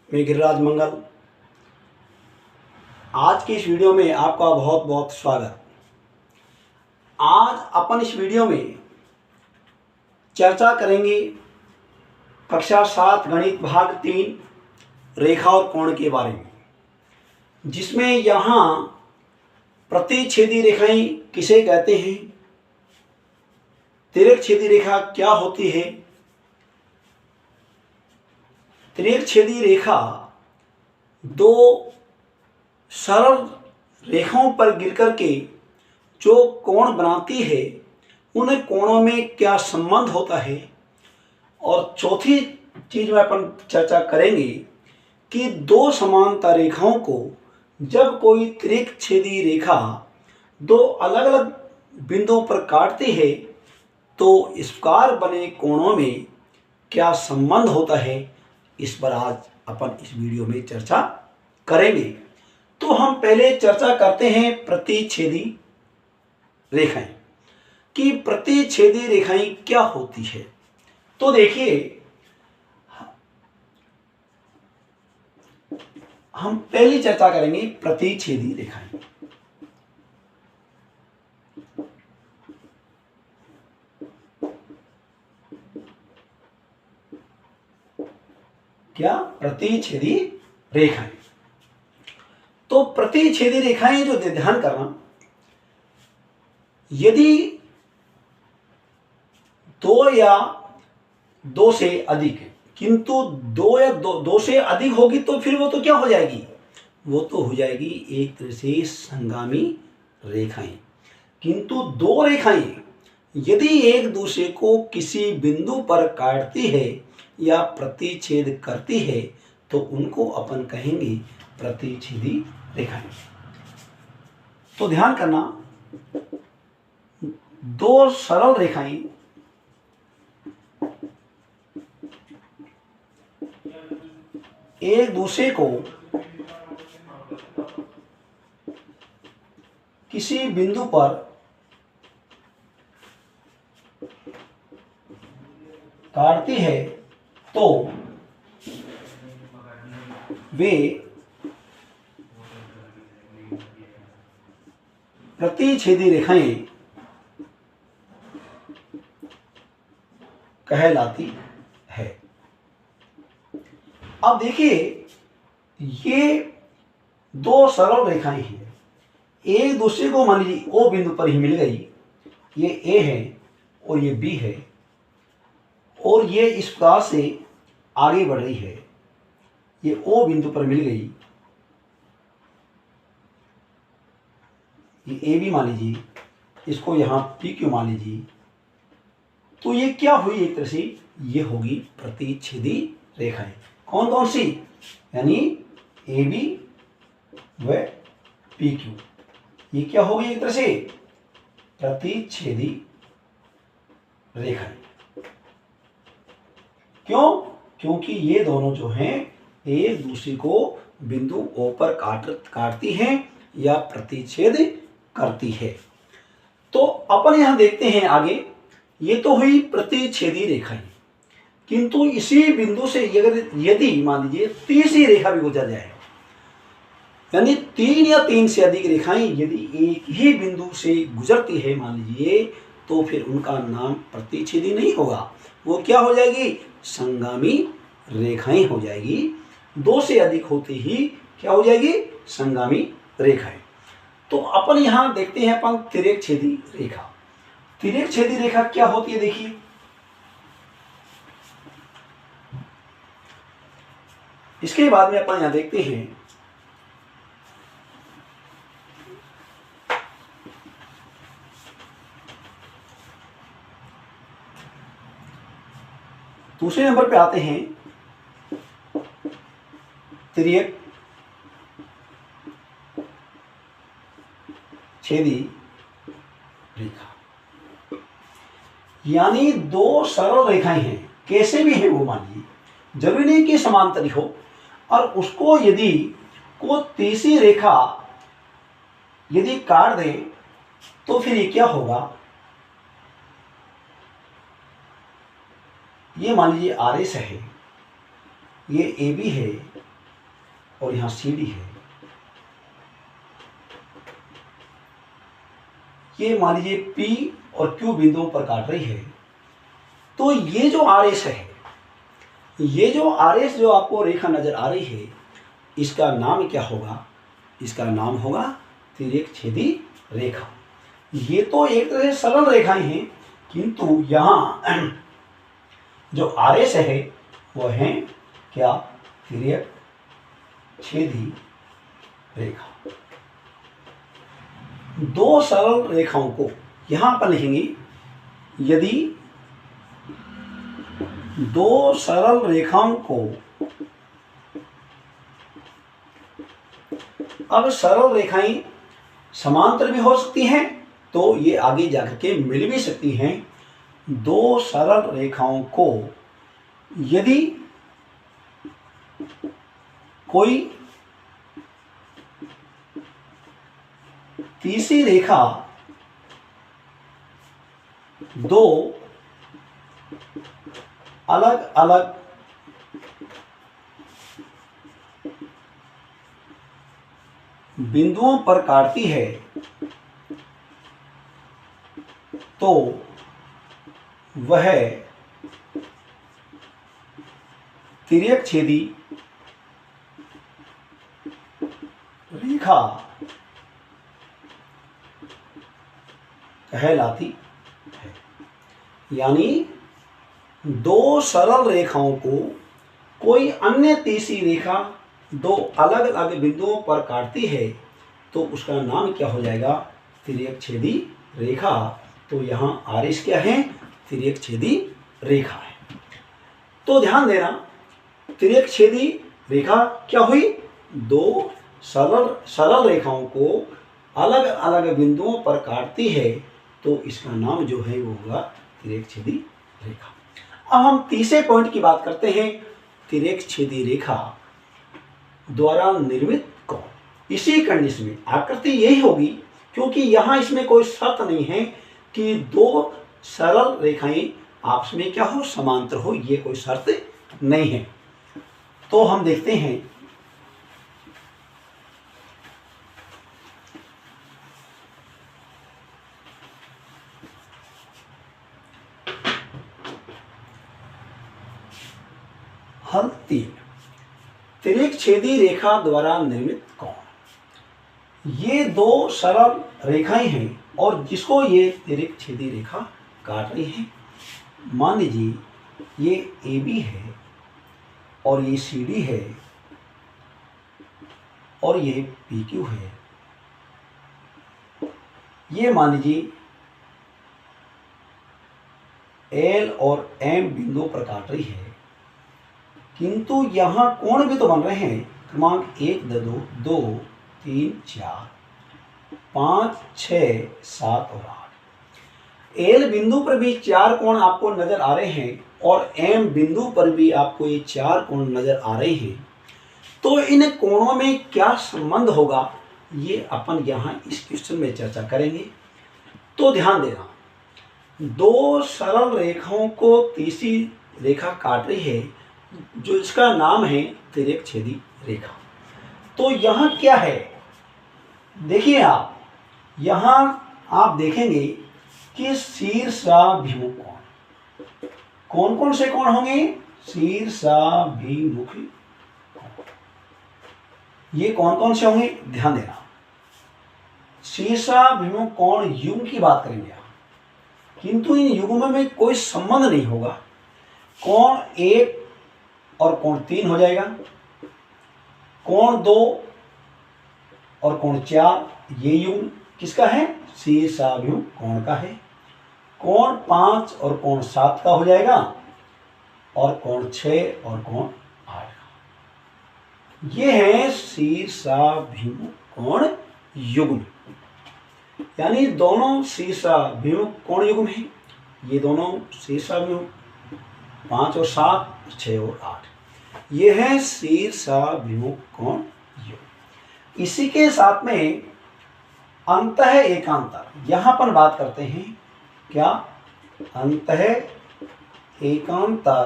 मैं गिरिराज मंगल। आज की इस वीडियो में आपका बहुत बहुत स्वागत। आज अपन इस वीडियो में चर्चा करेंगे कक्षा 7 गणित भाग 3 रेखा और कोण के बारे में, जिसमें यहाँ प्रतिच्छेदी रेखाएं किसे कहते हैं, तिर्यकछेदी रेखा क्या होती है, तिर्यकछेदी रेखा दो सरल रेखाओं पर गिरकर के जो कोण बनाती है उन कोणों में क्या संबंध होता है, और चौथी चीज में अपन चर्चा करेंगे कि दो समांतर रेखाओं को जब कोई तिर्यकछेदी रेखा दो अलग अलग बिंदुओं पर काटती है तो इस प्रकार बने कोणों में क्या संबंध होता है, इस पर आज अपन इस वीडियो में चर्चा करेंगे। तो हम पहले चर्चा करते हैं प्रतिच्छेदी रेखाएं कि प्रतिच्छेदी रेखाएं क्या होती है। तो देखिए, हम पहली चर्चा करेंगे प्रतिच्छेदी रेखाएं। क्या? प्रतिच्छेदी रेखाएं। तो प्रतिच्छेदी रेखाएं जो ध्यान करना, यदि दो या दो से अधिक है, किंतु दो या दो से अधिक होगी तो फिर वो तो क्या हो जाएगी, वो तो हो जाएगी एक तरह से संगामी रेखाएं। किंतु दो रेखाएं यदि एक दूसरे को किसी बिंदु पर काटती है या प्रतिच्छेद करती है तो उनको अपन कहेंगे प्रतिच्छेदी रेखाएं। तो ध्यान करना, दो सरल रेखाएं एक दूसरे को किसी बिंदु पर काटती है तो वे प्रतिच्छेदी रेखाएं कहलाती है। अब देखिए, ये दो सरल रेखाएं हैं, एक दूसरे को मान लीजिए ओ बिंदु पर ही मिल गई। ये ए है और ये बी है, और ये इस प्रकार से आगे बढ़ रही है। ये ओ बिंदु पर मिल गई, ये ए बी मान लीजिए, इसको यहाँ पी क्यू मान लीजिए। तो ये क्या हुई, एक तरह से ये होगी प्रतिच्छेदी रेखाएं। कौन कौन सी? यानी ए बी व पी क्यू, ये क्या होगी एक तरह से प्रतिच्छेदी रेखाएं। क्यों? क्योंकि ये दोनों जो हैं एक दूसरे को बिंदु ओ पर काटती हैं या प्रतिच्छेद करती है। तो अपन यहां देखते हैं आगे, ये तो हुई प्रतिच्छेदी रेखाएं, किंतु इसी बिंदु से यदि मान लीजिए तीसरी रेखा भी गुजर जाए, यानी 3 या 3 से अधिक रेखाएं यदि एक ही बिंदु से गुजरती है मान लीजिए, तो फिर उनका नाम प्रतिच्छेदी नहीं होगा, वो क्या हो जाएगी, संगामी रेखाएं हो जाएगी। 2 से अधिक होते ही क्या हो जाएगी, संगामी रेखाएं। तो अपन यहां देखते हैं अपन तिर्यकछेदी रेखा। तिर्यकछेदी रेखा क्या होती है, देखिए, इसके बाद में अपन यहां देखते हैं दूसरे नंबर पे आते हैं तिर्यकछेदी रेखा। यानी दो सरल रेखाएं हैं, कैसे भी है वो, मान लीजिए जरूरी नहीं कि समांतर ही हो, और उसको यदि को तीसरी रेखा यदि काट दे तो फिर ये क्या होगा, ये मान लीजिए आर एस है, ये ए बी है और यहाँ CD है। ये मान लीजिए P और Q बिंदुओं पर काट रही है। तो ये जो RS है, ये जो RS जो आपको रेखा नजर आ रही है, इसका नाम क्या होगा? इसका नाम होगा तिर्यक-छेदी रेखा। ये तो एक तरह से सरल रेखाएं हैं, किंतु यहाँ जो RS है वो है क्या? तिर्यक-छेदी रेखा। दो सरल रेखाओं को यहाँ पर लिखेंगे। यदि दो सरल रेखाओं को, अब सरल रेखाएं समांतर भी हो सकती हैं, तो ये आगे जाकर के मिल भी सकती हैं। दो सरल रेखाओं को यदि कोई तीसरी रेखा दो अलग अलग बिंदुओं पर काटती है, तो वह तिर्यक-छेदी रेखा कहलाती है। यानी दो सरल रेखाओं को कोई अन्य तीसरी रेखा दो अलग अलग बिंदुओं पर काटती है, तो उसका नाम क्या हो जाएगा? तिर्यक-छेदी रेखा। तो यहाँ RS क्या है? तिर्यक-छेदी रेखा है। तो ध्यान देना, तिर्यक-छेदी रेखा क्या हुई? दो सरल रेखाओं को अलग अलग बिंदुओं पर काटती है, तो इसका नाम जो है वो होगा तिर्यक-छेदी रेखा। अब हम तीसरे पॉइंट की बात करते हैं, तिर्यक-छेदी रेखा द्वारा निर्मित कोण। इसी कंडीशन में आकृति यही होगी, क्योंकि यहाँ इसमें कोई शर्त नहीं है कि दो सरल रेखाएं आपस में क्या हो? समांतर हो। ये कोई शर्त नहीं है। तो हम देखते हैं, हल 3, तिर्यक-छेदी रेखा द्वारा निर्मित कोण। ये दो सरल रेखाएं हैं और जिसको ये तिर्यक-छेदी रेखा काट रही है। मान लीजिए ये AB है और ये CD है और ये PQ है। ये मान लीजिए L और M बिंदुओं पर काट रही है, किंतु यहाँ कोण भी तो बन रहे हैं। क्रमांक 1, 2, 3, 4, 5, 6, 7 और 8। L बिंदु पर भी 4 कोण आपको नजर आ रहे हैं और M बिंदु पर भी आपको ये 4 कोण नजर आ रहे हैं। तो इन कोणों में क्या संबंध होगा, ये अपन यहाँ इस क्वेश्चन में चर्चा करेंगे। तो ध्यान देना, दो सरल रेखाओं को तीसरी रेखा काट रही है, जो इसका नाम है तिर्यक-छेदी रेखा। तो यहाँ क्या है? देखिए आप, यहाँ आप देखेंगे कि शीर्षाभिमुख कोण। कौन कौन से कोण होंगे? शीर्षाभिमुख कोण। ये कौन कौन से होंगे? ध्यान देना, शीर्षाभिमुख कोण युग्म की बात करेंगे आप, किंतु इन युग्म में कोई संबंध नहीं होगा। कोण 1 और कोण 3 हो जाएगा, कोण 2 और कोण 4 ये युग्म किसका है? शीर्षाभिमुख कोण का है। कोण 5 और कोण 7 का हो जाएगा और कोण 6 और कोण 8 का। ये है शीर्षाभिमुख कोण युग्म, यानी दोनों शीर्षाभिमुख कोण युग्म है। ये दोनों शीर्षाभिमुख 5 और 7, 6 और 8, ये है शीर्षाभिमुख कोण युग्म। इसी के साथ में अंतः एकांतर, यहां पर बात करते हैं क्या? अंतः एकांतर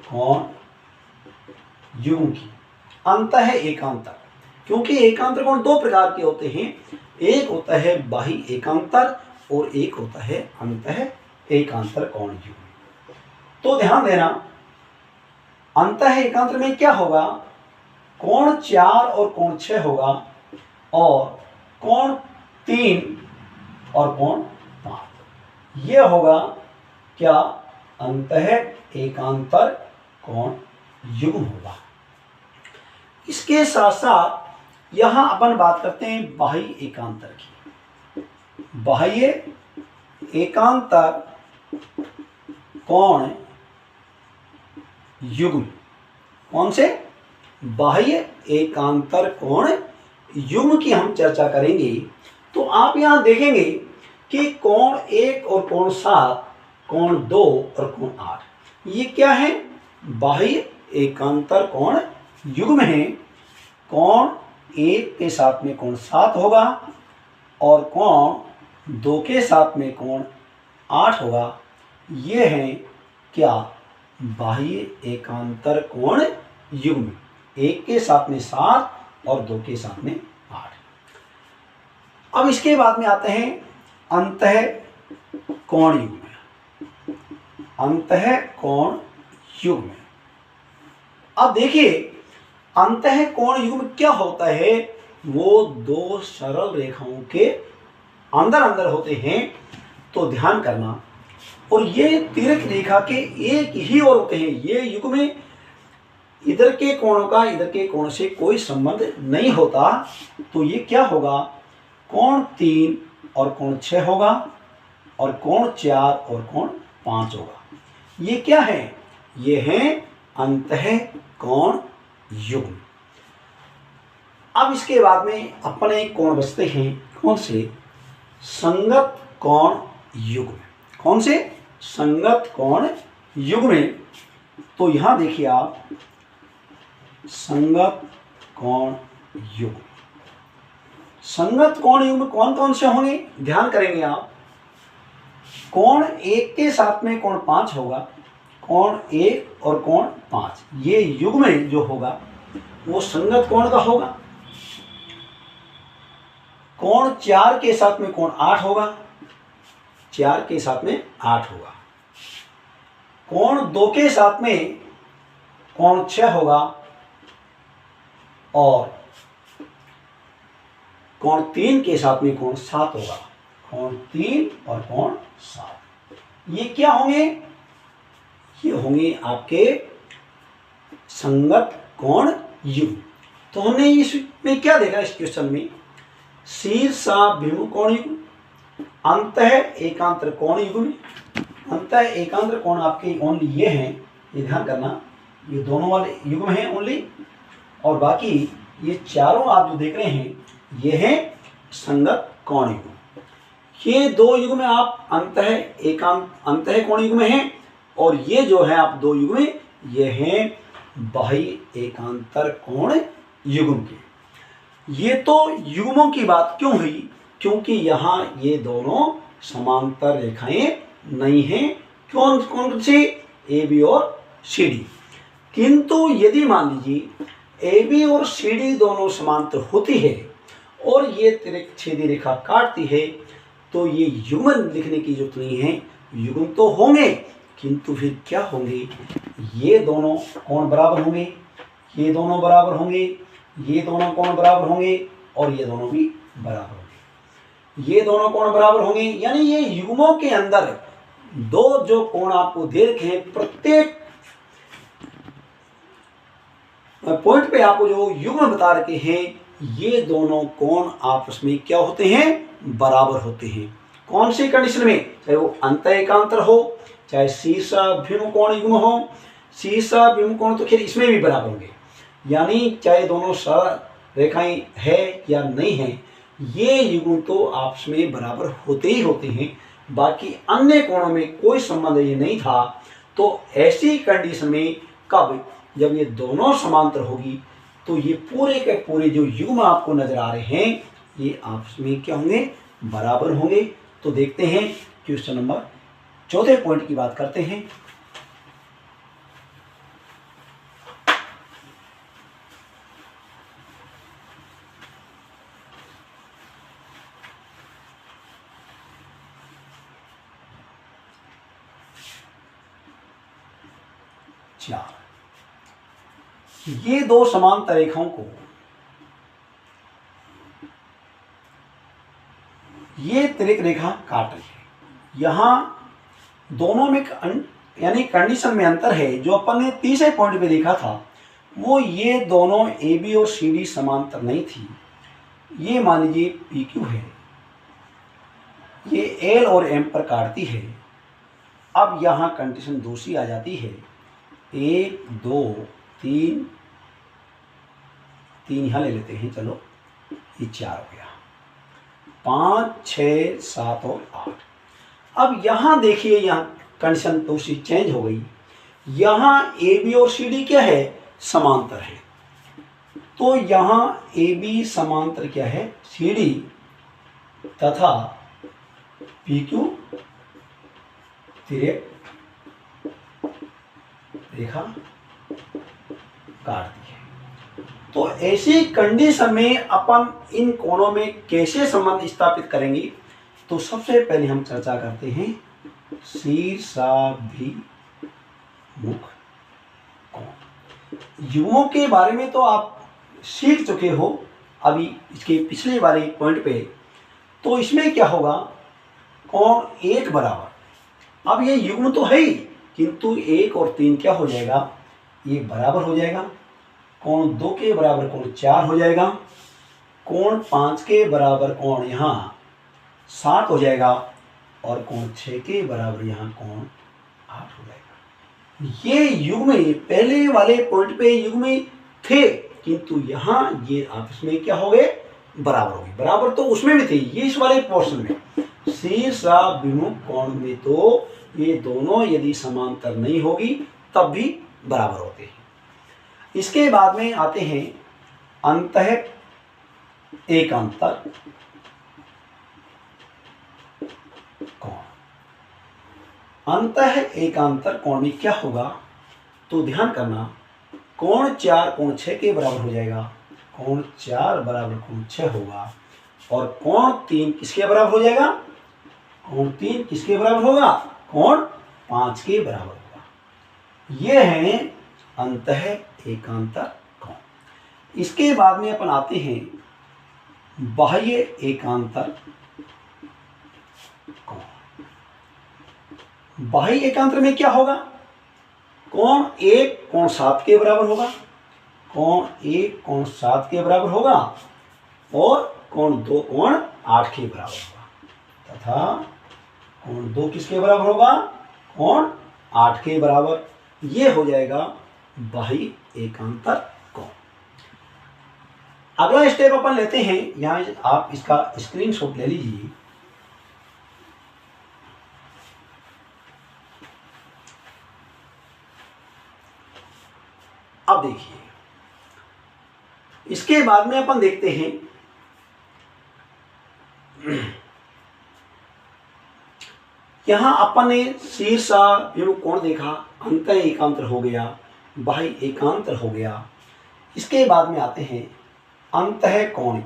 कोण युग्म की। अंतः एकांतर। क्योंकि एकांतर कोण दो प्रकार के होते हैं, एक होता है बाह्य एकांतर और एक होता है अंतः एकांतर कोण युग्म। तो ध्यान देना, अंतः एकांतर में क्या होगा, कोण 4 और कोण 6 होगा और कोण 3 और कोण 5। यह होगा क्या, अंतः एकांतर कोण युग्म होगा। इसके साथ साथ यहां अपन बात करते हैं बाह्य एकांतर की। बाह्य एकांतर कोण युग्म, कौन से, बाह्य एकांतर कोण युग्म की हम चर्चा करेंगे। तो आप यहां देखेंगे कि कोण 1 और कोण 7, कोण 2 और कोण 8, ये क्या है, बाह्य एकांतर कोण युग्म है। कोण 1 के साथ में कोण 7 होगा और कोण 2 के साथ में कोण 8 होगा। ये है क्या, बाह्य एकांतर कोण युग्म, 1 के साथ में 7 और 2 के साथ में 8। अब इसके बाद में आते हैं अंतः कोण युग्म। अंतः कोण युग्म, अब देखिए अंतः कोण युग्म क्या होता है, वो दो सरल रेखाओं के अंदर अंदर होते हैं। तो ध्यान करना, और ये तिर्यक रेखा के एक ही ओर होते हैं। ये युग्म में इधर के कोणों का इधर के कोण से कोई संबंध नहीं होता। तो ये क्या होगा, कोण 3 और कोण 6 होगा और कोण 4 और कोण 5 होगा। ये क्या है, ये है अंतः कोण युग्म। अब इसके बाद में अपने कोण बचते हैं, कौन से, संगत कोण युग्म। कौन से, संगत कोण युग्म। तो यहां देखिए आप, संगत कोण युग्म, संगत कोण युग्म कौन कौन से होंगे, ध्यान करेंगे आप। कोण 1 के साथ में कोण 5 होगा, कोण 1 और कोण 5, ये युग्म जो होगा वो संगत कोण का होगा। कोण 4 के साथ में कोण 8 होगा, 4 के साथ में 8 होगा। कोण 2 के साथ में कोण 6 होगा और कोण 3 के साथ में कोण 7 होगा। कोण 3 और कोण 7, ये क्या होंगे, ये होंगे आपके संगत कोण युग्म। तो हमने इसमें क्या देखा, इस क्वेश्चन में शीर्षाभिमुख कोण युग्म, अंतः एकांतर कोण युग्म। अंतः एकांतर कोण आपके ओनली ये हैं, ये ध्यान करना, ये दोनों वाले युग्म हैं ओनली, और बाकी ये चारों आप जो देख रहे हैं ये हैं संगत कोण युग्म। ये दो युग्म आप अंतः कोण युग्म हैं, और ये जो है आप दो युग्म ये हैं बाह्य एकांतर कोण युग्म के। ये तो युग्मों की बात क्यों हुई, क्योंकि यहाँ ये दोनों समांतर रेखाएं नहीं हैं। कौन कौन सी, ए बी और सी डी। किंतु यदि मान लीजिए ए बी और सी डी दोनों समांतर होती है और ये तिरछेदी रेखा काटती है, तो ये युग्म लिखने की जरूरत नहीं है। युग्म तो होंगे, किंतु फिर क्या होंगे, ये दोनों कोण बराबर होंगे, ये दोनों बराबर होंगे, ये दोनों कोण बराबर होंगे और ये दोनों भी बराबर होंगे। ये दोनों कोण बराबर होंगे, यानी ये युग्मों के अंदर दो जो कोण आपको दे रखे हैं, प्रत्येक पॉइंट पे आपको जो युग्म बता रखे हैं, ये दोनों कोण आपस में क्या होते हैं, बराबर होते हैं। कौन सी कंडीशन में, चाहे वो अंतः एकांतर हो, चाहे शीर्षाभिमुख कोण युग्म हो। शीर्षाभिमुख कोण तो खैर इसमें भी बराबर होंगे, यानी चाहे दोनों सरल रेखाएं है या नहीं है, ये युग्म तो आपस में बराबर होते ही होते हैं। बाकी अन्य कोणों में कोई संबंध ये नहीं था। तो ऐसी कंडीशन में कब, जब ये दोनों समांतर होगी, तो ये पूरे के पूरे जो युग्म आपको नजर आ रहे हैं ये आपस में क्या होंगे, बराबर होंगे। तो देखते हैं क्वेश्चन नंबर 14 पॉइंट की बात करते हैं। 4। ये दो समांतर रेखाओं को ये तिर्यक रेखा काट रही है। यहां दोनों में यानी कंडीशन में अंतर है। जो अपन ने तीसरे पॉइंट पे देखा था वो ये दोनों ए बी और सी डी समांतर नहीं थी। ये मान लीजिए पी क्यू है, ये एल और एम पर काटती है। अब यहाँ कंडीशन दूसरी आ जाती है, 1 2 3 3 यहाँ ले लेते हैं, चलो ये 4 हो गया, 5 6 7 और 8। अब यहाँ देखिए, यहाँ कंडीशन दूसरी चेंज हो गई। यहाँ ए बी और सी डी क्या है, समांतर है। तो यहाँ ए बी समांतर क्या है, सी डी, तथा पी क्यू तिर्यक रेखा काट दी है। तो ऐसी कंडीशन में अपन इन कोणों में कैसे संबंध स्थापित करेंगे, तो सबसे पहले हम चर्चा करते हैं शीर्षाभिमुख कोण। युग्मों के बारे में तो आप सीख चुके हो अभी इसके पिछले वाले पॉइंट पे। तो इसमें क्या होगा, कोण 1 बराबर, अब ये युग्म तो है ही, किंतु 1 और 3 क्या हो जाएगा, ये बराबर हो जाएगा। कोण 2 के बराबर कोण 4 हो जाएगा। कोण 5 के बराबर कोण यहाँ 7 हो जाएगा, और कोण 6 के बराबर यहाँ कोण 8 हो जाएगा। ये युग्म पहले वाले पॉइंट पे युग्म थे, किंतु यहाँ ये आपस में क्या हो गए, बराबर हो गए। बराबर तो उसमें भी थे, ये इस वाले पोर्शन में शीर्षाभिमुख कोण में तो ये दोनों यदि समांतर नहीं होगी तब भी बराबर होते हैं। इसके बाद में आते हैं अंतः एकांतर कोण। अंतः एकांतर कोण में क्या होगा, तो ध्यान करना, कोण 4 कोण 6 के बराबर हो जाएगा। कोण 4 बराबर कोण 6 होगा, और कोण 3 किसके बराबर हो जाएगा, कोण 3 किसके बराबर होगा, कोण 5 के बराबर होगा। ये है अंतः एकांतर कोण। इसके बाद में अपन आते हैं बाह्य एकांतर कोण। बाह्य एकांतर में क्या होगा, कोण 1 कोण 7 के बराबर होगा। कोण 1 कोण 7 के बराबर होगा, और कोण 2 कोण 8 के बराबर होगा, तथा कोण 2 किसके बराबर होगा, कोण 8 के बराबर। ये हो जाएगा बाह्य एकांतर कोण। अगला स्टेप अपन लेते हैं, यहां आप इसका स्क्रीनशॉट ले लीजिए। अब देखिए, इसके बाद में अपन देखते हैं यहां अपन ने शीर्षाभिमुख कोण देखा, अंतः एकांतर हो गया, बाह्य एकांतर हो गया। इसके बाद में आते हैं अंतः कोण।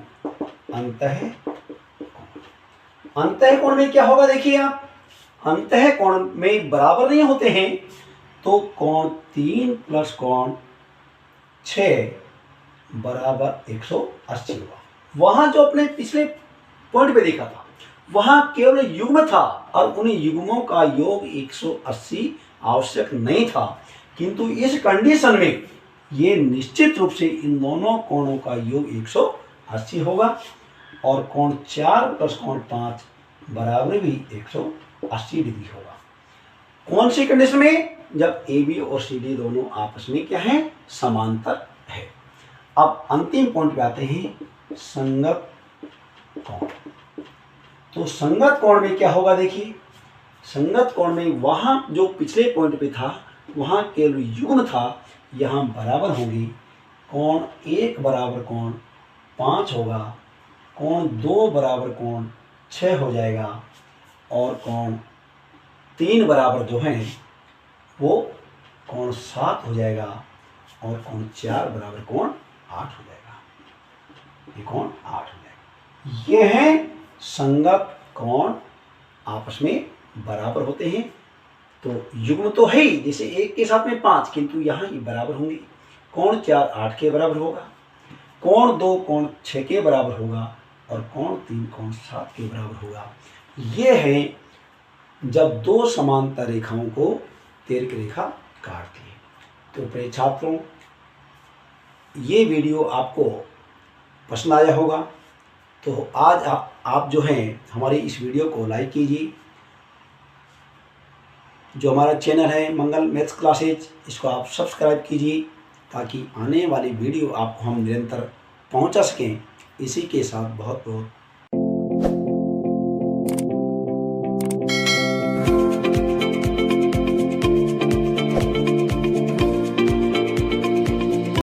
अंतः कोण में क्या होगा, देखिए आप, अंतः कोण में बराबर नहीं होते हैं, तो कोण 3 प्लस कोण 6 बराबर 180 होगा। वहां जो अपने पिछले पॉइंट पे देखा था वहां केवल युग्म था, और उन युग्मों का योग 180 आवश्यक नहीं था, किंतु इस कंडीशन में ये निश्चित रूप से इन दोनों कोणों का योग 180 होगा, और कोण 4 प्लस कोण 5 बराबर भी 180 डिग्री होगा। कौन सी कंडीशन में, जब ए बी और सी डी दोनों आपस में क्या है, समांतर है। अब अंतिम पॉइंट पे आते हैं संगत कोण। तो संगत कोण में क्या होगा, देखिए, संगत कोण में वहां जो पिछले पॉइंट पे था वहां केवल युग्म था, यहाँ बराबर होंगे। कोण 1 बराबर कोण 5 होगा, कोण 2 बराबर कोण 6 हो जाएगा, और कोण 3 बराबर जो है वो कोण 7 हो जाएगा, और कोण 4 बराबर कोण 8 हो जाएगा। ये कोण 8 हो जाएगा। ये है संगत कोण, आपस में बराबर होते हैं। तो युग्म तो है ही, जैसे 1 के साथ में 5, किंतु यहाँ ये बराबर होंगे। कोण 4 8 के बराबर होगा, कोण 2 कोण 6 के बराबर होगा, और कोण 3 कोण 7 के बराबर होगा। ये है जब दो समांतर रेखाओं को तिर्क रेखा काटती है। तो प्रिय छात्रों, ये वीडियो आपको पसंद आया होगा, तो आज आप जो हैं हमारी इस वीडियो को लाइक कीजिए। जो हमारा चैनल है मंगल मैथ्स क्लासेज, इसको आप सब्सक्राइब कीजिए ताकि आने वाली वीडियो आपको हम निरंतर पहुंचा सकें। इसी के साथ बहुत बहुत